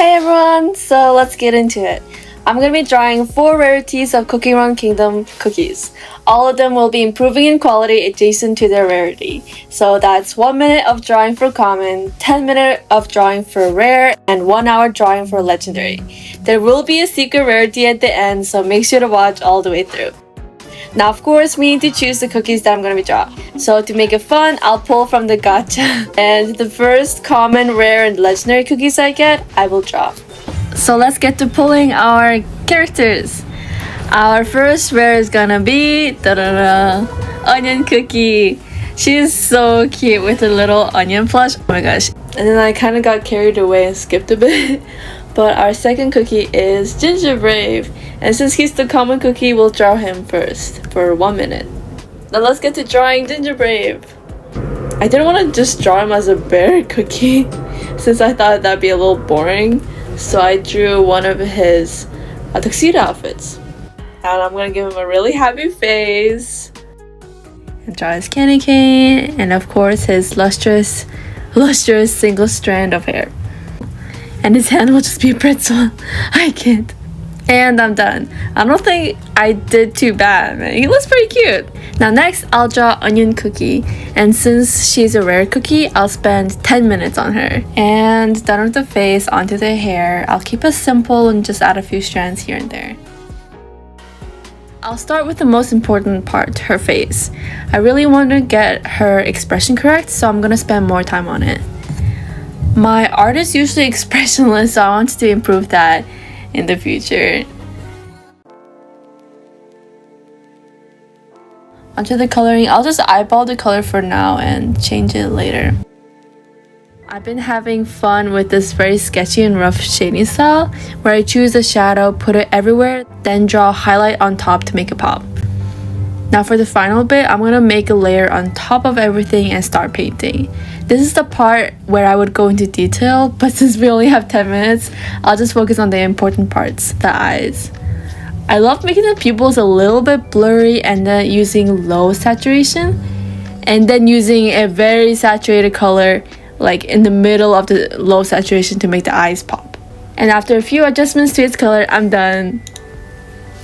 Hey everyone, so let's get into it. I'm going to be drawing 4 rarities of Cookie Run Kingdom cookies. All of them will be improving in quality adjacent to their rarity. So that's 1 minute of drawing for common, 10 minutes of drawing for rare, and 1 hour drawing for legendary. There will be a secret rarity at the end, so make sure to watch all the way through. Now of course we need to choose the cookies that I'm going to be drawing. So to make it fun, I'll pull from the gacha. And the first common, rare, and legendary cookies I get, I will draw. So let's get to pulling our characters. Our first rare is gonna be onion cookie. She's so cute with her little onion plush. Oh my gosh. And then I kind of got carried away and skipped a bit. But our second cookie is Ginger Brave. And since he's the common cookie, we'll draw him first for 1 minute. Now let's get to drawing Ginger Brave. I didn't want to just draw him as a bear cookie since I thought that'd be a little boring. So I drew one of his tuxedo outfits. And I'm gonna give him a really happy face. And draw his candy cane. And of course his lustrous single strand of hair. And his hand will just be a pretzel. I can't. And I'm done. I don't think I did too bad, man. He looks pretty cute. Now next, I'll draw Onion Cookie. And since she's a rare cookie, I'll spend 10 minutes on her. And done with the face, onto the hair. I'll keep it simple and just add a few strands here and there. I'll start with the most important part, her face. I really want to get her expression correct, so I'm gonna spend more time on it. My art is usually expressionless, so I want to improve that in the future. Onto the coloring, I'll just eyeball the color for now and change it later. I've been having fun with this very sketchy and rough shading style where I choose a shadow, put it everywhere, then draw a highlight on top to make it pop. Now for the final bit, I'm going to make a layer on top of everything and start painting. This is the part where I would go into detail, but since we only have 10 minutes, I'll just focus on the important parts, the eyes. I love making the pupils a little bit blurry and then using low saturation, and then using a very saturated color like in the middle of the low saturation to make the eyes pop. And after a few adjustments to its color, I'm done.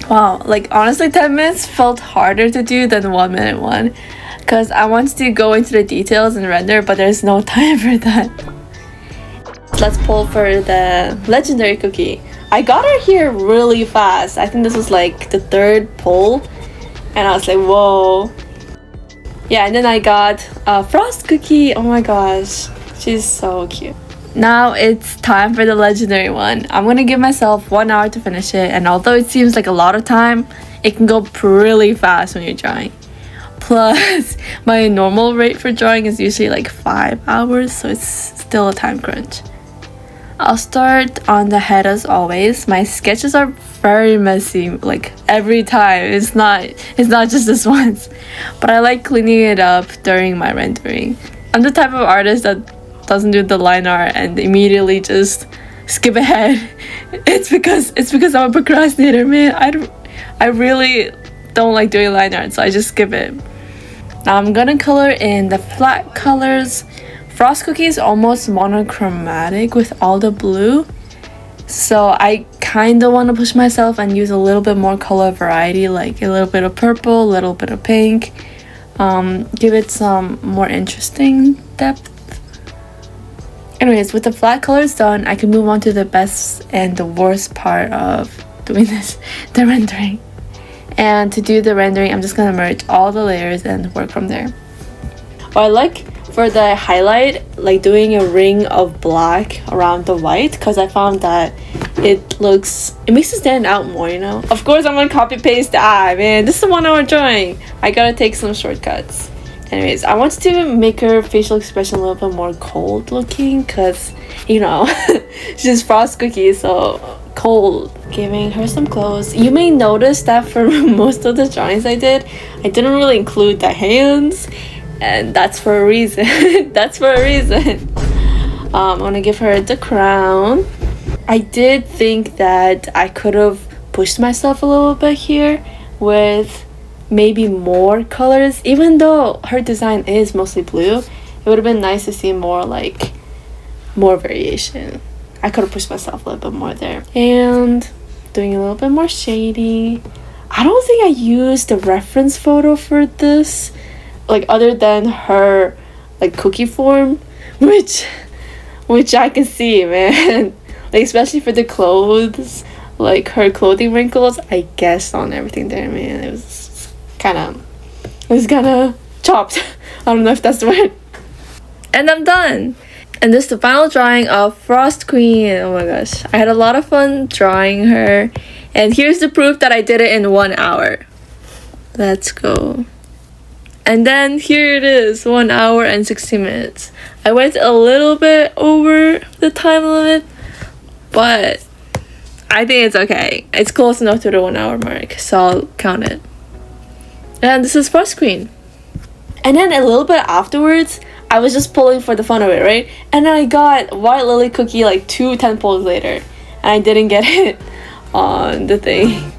Wow, like honestly 10 minutes felt harder to do than the 1 minute one because I wanted to go into the details and render, but there's no time for that. Let's pull for the legendary cookie. I got her here really fast. I think this was like the 3rd pull and I was like, whoa. Yeah, and then I got a frost cookie. Oh my gosh, she's so cute. Now it's time for the legendary one. I'm gonna give myself 1 hour to finish it, and although it seems like a lot of time, it can go really fast when you're drawing. Plus, my normal rate for drawing is usually like 5 hours, so it's still a time crunch. I'll start on the head as always. My sketches are very messy, like every time. It's not just this once, but I like cleaning it up during my rendering. I'm the type of artist that doesn't do the line art and immediately just skip ahead. It's because I'm a procrastinator, man. I really don't like doing line art, so I just skip it. Now I'm gonna color in the flat colors. Frost cookie is almost monochromatic with all the blue, so I kind of want to push myself and use a little bit more color variety, like a little bit of purple, a little bit of pink. Give it some more interesting depth. Anyways, with the flat colors done, I can move on to the best and the worst part of doing this, the rendering. And to do the rendering, I'm just gonna merge all the layers and work from there. What I like for the highlight, like doing a ring of black around the white, because I found that it makes it stand out more, you know? Of course, I'm gonna copy paste the eye, man. This is the 1 hour drawing. I gotta take some shortcuts. Anyways, I wanted to make her facial expression a little bit more cold looking because, you know, she's frost cookie, so cold. Giving her some clothes. You may notice that for most of the drawings I didn't really include the hands, and that's for a reason. That's for a reason. I'm gonna give her the crown. I did think that I could have pushed myself a little bit here with maybe more colors, even though her design is mostly blue. It would have been nice to see more variation. I could have pushed myself a little bit more there. And doing a little bit more shady. I don't think I used the reference photo for this, like other than her like cookie form, which I can see, man. Like especially for the clothes, like her clothing wrinkles, I guessed on everything there, man. It was kind of chopped. I don't know if that's the word. And I'm done. And this is the final drawing of Frost Queen. Oh my gosh, I had a lot of fun drawing her. And here's the proof that I did it in 1 hour. Let's go. And then here it is, 1 hour and 60 minutes. I went a little bit over the time limit, but I think it's okay. It's close enough to the 1 hour mark, so I'll count it. And this is Frost Queen. And then a little bit afterwards, I was just pulling for the fun of it, right? And then I got White Lily Cookie like 2 10 pulls later, and I didn't get it on the thing.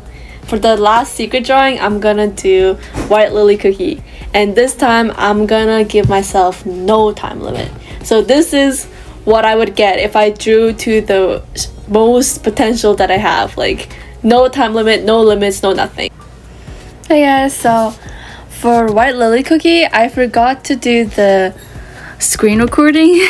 For the last secret drawing, I'm gonna do White Lily Cookie, and this time I'm gonna give myself no time limit. So this is what I would get if I drew to the most potential that I have, like no time limit, no limits, no nothing. Hey guys, so for White Lily Cookie, I forgot to do the screen recording.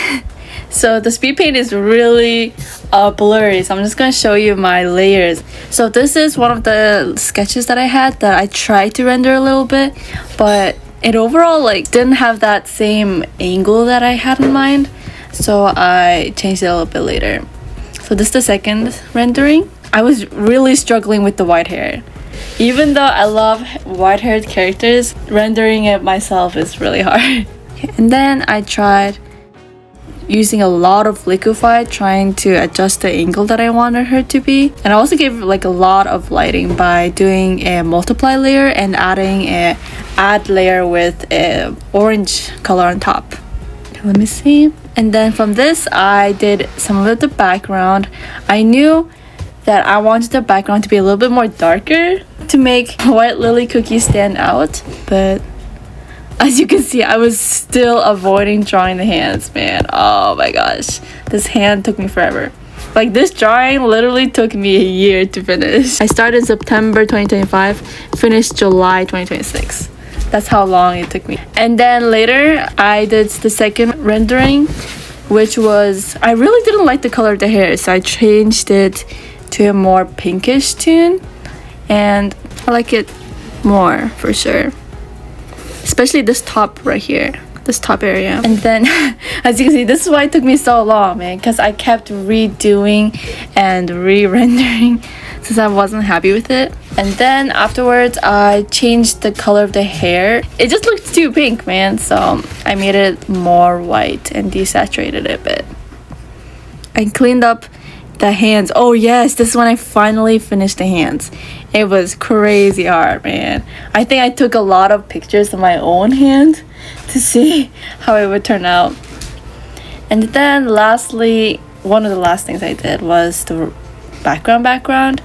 So the speed paint is really blurry, so I'm just gonna show you my layers. So this is one of the sketches that I had that I tried to render a little bit, but it overall like didn't have that same angle that I had in mind, so I changed it a little bit later. So this is the second rendering. I was really struggling with the white hair. Even though I love white haired characters, rendering it myself is really hard. And then I tried using a lot of liquify, trying to adjust the angle that I wanted her to be. And I also gave like a lot of lighting by doing a multiply layer and adding a add layer with a orange color on top. Let me see. And then from this, I did some of the background. I knew that I wanted the background to be a little bit more darker to make White Lily Cookie stand out, but as you can see, I was still avoiding drawing the hands, man. Oh my gosh, this hand took me forever. Like this drawing literally took me a year to finish. I started in September 2025, finished July 2026. That's how long it took me. And then later, I did the second rendering, which was, I really didn't like the color of the hair, so I changed it to a more pinkish tone, and I like it more for sure, especially this top right here, this top area. And then as you can see, this is why it took me so long, man, because I kept redoing and re-rendering since I wasn't happy with it. And then afterwards I changed the color of the hair. It just looked too pink, man, so I made it more white and desaturated it a bit. I cleaned up the hands. Oh yes, this is when I finally finished the hands. It was crazy hard, man. I think I took a lot of pictures of my own hand to see how it would turn out. And then lastly, one of the last things I did was the background.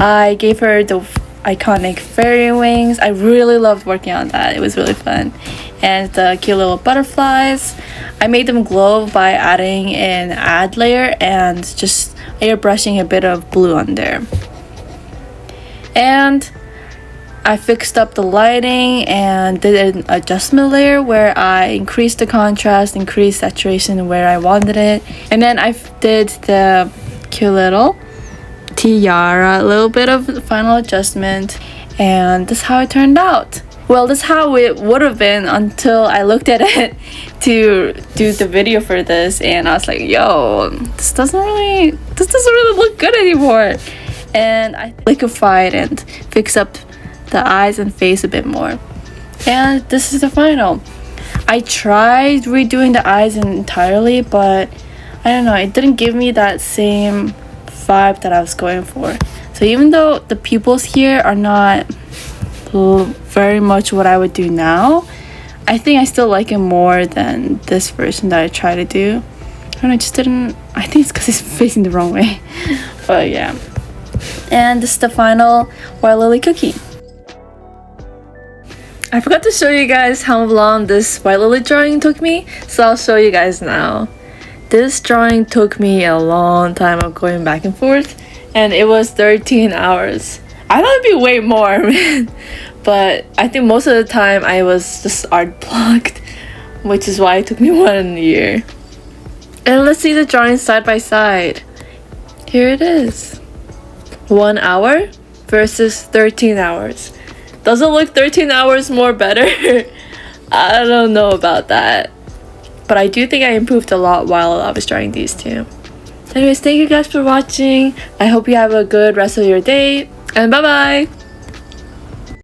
I gave her the iconic fairy wings. I really loved working on that. It was really fun. And the cute little butterflies, I made them glow by adding an add layer and just airbrushing a bit of blue on there. And I fixed up the lighting and did an adjustment layer where I increased the contrast, increased saturation where I wanted it. And then I did the cute little tiara, a little bit of final adjustment, and this is how it turned out. Well, this is how it would have been until I looked at it to do the video for this, and I was like, yo, this doesn't really look good anymore. And I liquefied and fixed up the eyes and face a bit more. And this is the final. I tried redoing the eyes entirely, but I don't know, it didn't give me that same vibe that I was going for. So even though the pupils here are not very much what I would do now, I think I still like it more than this version that I try to do. I don't know, I just didn't, I think it's because it's facing the wrong way. But yeah. And this is the final White Lily Cookie. I forgot to show you guys how long this White Lily drawing took me, so I'll show you guys now. This drawing took me a long time of going back and forth, and it was 13 hours. I thought it'd be way more, man. But I think most of the time I was just art blocked, which is why it took me 1 year. And let's see the drawings side by side. Here it is. 1 hour versus 13 hours. Does it look 13 hours more better? I don't know about that. But I do think I improved a lot while I was drawing these two. Anyways, thank you guys for watching. I hope you have a good rest of your day. And bye bye!